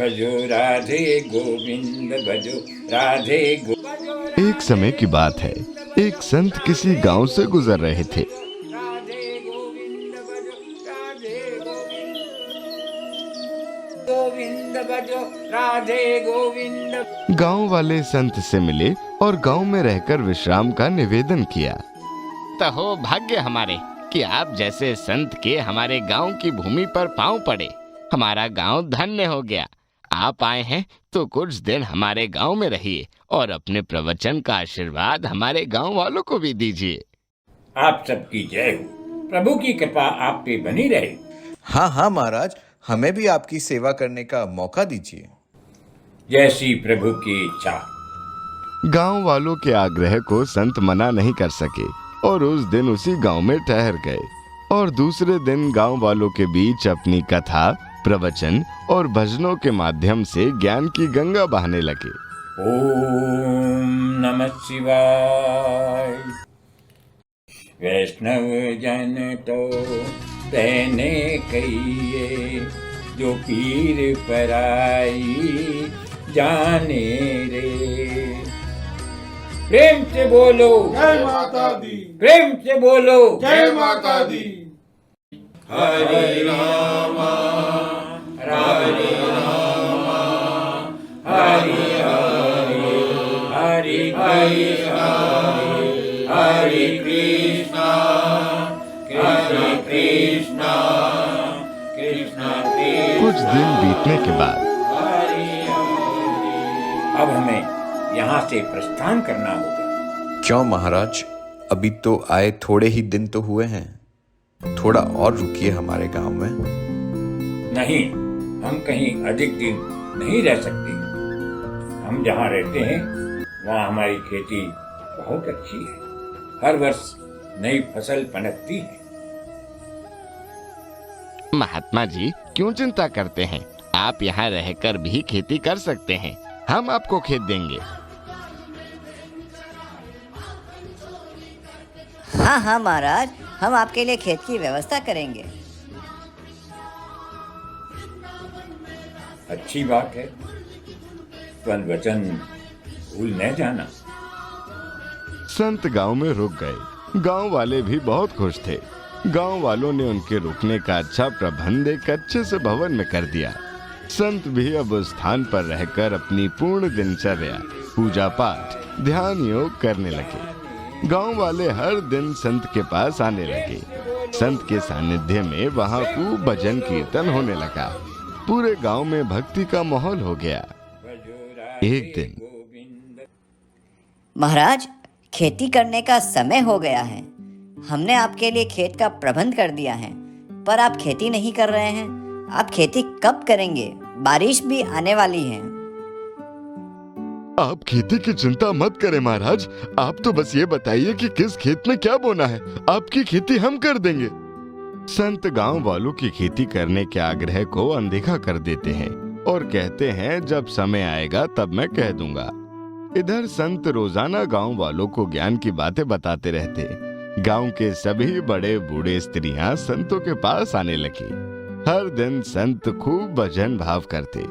भजो राधे गोविंद भजो राधे गोविंद। एक समय की बात है, एक संत किसी गांव से गुजर रहे थे। राधे गोविंद भजो राधे गोविंद गोविंद भजो राधे गोविंद। गांव वाले संत से मिले और गांव में रहकर विश्राम का निवेदन किया। तो हो भाग्य हमारे कि आप जैसे संत के हमारे गांव की भूमि पर पांव पड़े। हमारा गांव धन्य हो गया। आप आए हैं तो कुछ दिन हमारे गांव में रहिए और अपने प्रवचन का आशीर्वाद हमारे गांव वालों को भी दीजिए। आप सबकी जय हो। प्रभु की कृपा आप पे बनी रहे। हाँ हाँ महाराज, हमें भी आपकी सेवा करने का मौका दीजिए। जैसी प्रभु की इच्छा। गांव वालों के आग्रह को संत मना नहीं कर सके और उस दिन उसी गांव में ठहर गए और दूसरे दिन गांव वालों के बीच अपनी कथा, प्रवचन और भजनों के माध्यम से ज्ञान की गंगा बहने लगे। ओम नमः शिवाय। वैष्णव जन तो कहने कहिए, जो पीर पराई जाने रे। प्रेम से बोलो जय माता दी। प्रेम से बोलो जय माता दी। हरे रामा हरे रामा हरे हरे हरे कृष्णा हरे कृष्णा कृष्ण कृष्णा कृष्ण कृष्ण। कुछ दिन बीतने के बाद अब हमें यहाँ से प्रस्थान करना होगा। क्यों महाराज, अभी तो आए थोड़े ही दिन तो हुए हैं, थोड़ा और रुकिए हमारे गांव में। नहीं, हम कहीं अधिक दिन नहीं रह सकते। हम जहाँ रहते हैं वहाँ हमारी खेती बहुत अच्छी है। हर वर्ष नई फसल पनपती है। महात्मा जी क्यों चिंता करते हैं? आप यहाँ रहकर भी खेती कर सकते हैं। हम आपको खेत देंगे। हाँ हाँ महाराज, हम आपके लिए खेत की व्यवस्था करेंगे। अच्छी बात है। वचन भूल न जाना। संत गांव में रुक गए। गांव वाले भी बहुत खुश थे। गांव वालों ने उनके रुकने का अच्छा प्रबंध एक अच्छे से भवन में कर दिया। संत भी अब उस स्थान पर रहकर अपनी पूर्ण दिनचर्या, पूजा पाठ, ध्यान योग करने लगे। गांव वाले हर दिन संत के पास आने लगे। संत के सानिध्य में वहां खूब भजन कीर्तन होने लगा। पूरे गांव में भक्ति का माहौल हो गया। एक दिन, महाराज, खेती करने का समय हो गया है। हमने आपके लिए खेत का प्रबंध कर दिया है, पर आप खेती नहीं कर रहे हैं। आप खेती कब करेंगे? बारिश भी आने वाली है। आप खेती की चिंता मत करें महाराज। आप तो बस ये बताइए कि किस खेत में क्या बोना है। आपकी खेती हम कर देंगे। संत गांव वालों की खेती करने के आग्रह को अनदेखा कर देते हैं और कहते हैं जब समय आएगा तब मैं कह दूंगा। इधर संत रोजाना गांव वालों को ज्ञान की बातें बताते रहते। गांव के सभी बड़े बूढ़े स्त्रियां संतों के पास आने लगी। हर दिन संत खूब भजन भाव करते।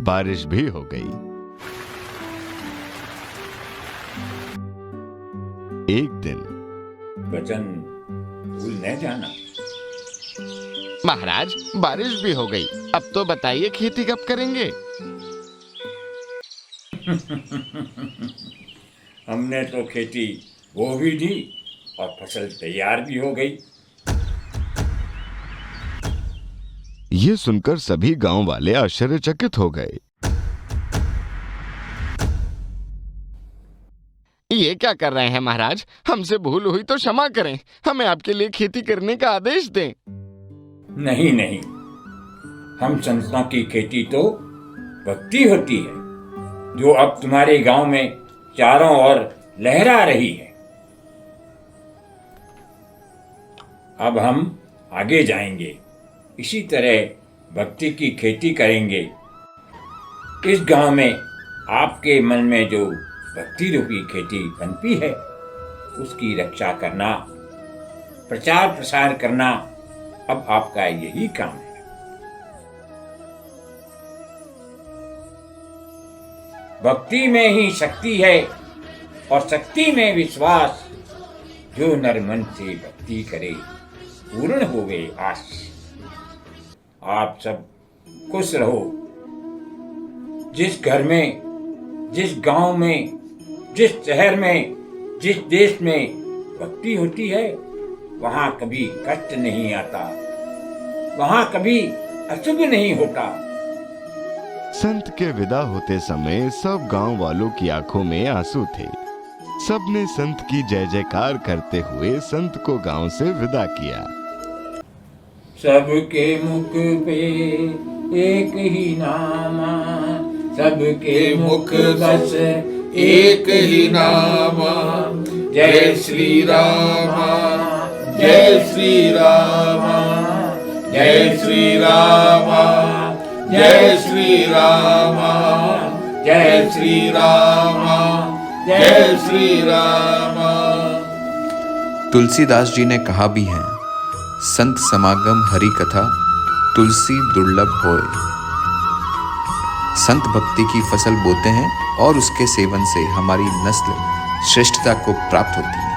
बारिश भी हो गई। एक दिन, वचन भूल न जाना। महाराज बारिश भी हो गई। अब तो बताइए खेती कब करेंगे? हमने तो खेती बो भी दी और फसल तैयार भी हो गई। ये सुनकर सभी गांव वाले आश्चर्यचकित हो गए। ये क्या कर रहे हैं महाराज? हमसे भूल हुई तो क्षमा करें। हमें आपके लिए खेती करने का आदेश दें। नहीं नहीं, हम संतों की खेती तो भक्ति होती है, जो अब तुम्हारे गांव में चारों ओर लहरा रही है। अब हम आगे जाएंगे, इसी तरह भक्ति की खेती करेंगे। इस गांव में आपके मन में जो भक्ति रूपी खेती पनपी है, उसकी रक्षा करना, प्रचार प्रसार करना अब आपका यही काम है। भक्ति में ही शक्ति है और शक्ति में विश्वास। जो नर मन से भक्ति करे पूर्ण हो गए आस। आप सब खुश रहो। जिस घर में, जिस गांव में, जिस शहर में, जिस देश में भक्ति होती है वहां कभी कष्ट नहीं आता, वहां कभी अशुभ नहीं होता। संत के विदा होते समय सब गांव वालों की आंखों में आंसू थे। सबने संत की जय जयकार करते हुए संत को गांव से विदा किया। सबके मुख पे एक ही नामा, सबके मुख बस एक ही नामा, जय श्री रामा, जय श्री रामा, जय श्री रामा, जय श्री रामा, जय श्री रामा, जय श्री रामा। तुलसीदास जी ने कहा भी है, संत समागम हरि कथा तुलसी दुर्लभ होए। संत भक्ति की फसल बोते हैं और उसके सेवन से हमारी नस्ल श्रेष्ठता को प्राप्त होती है।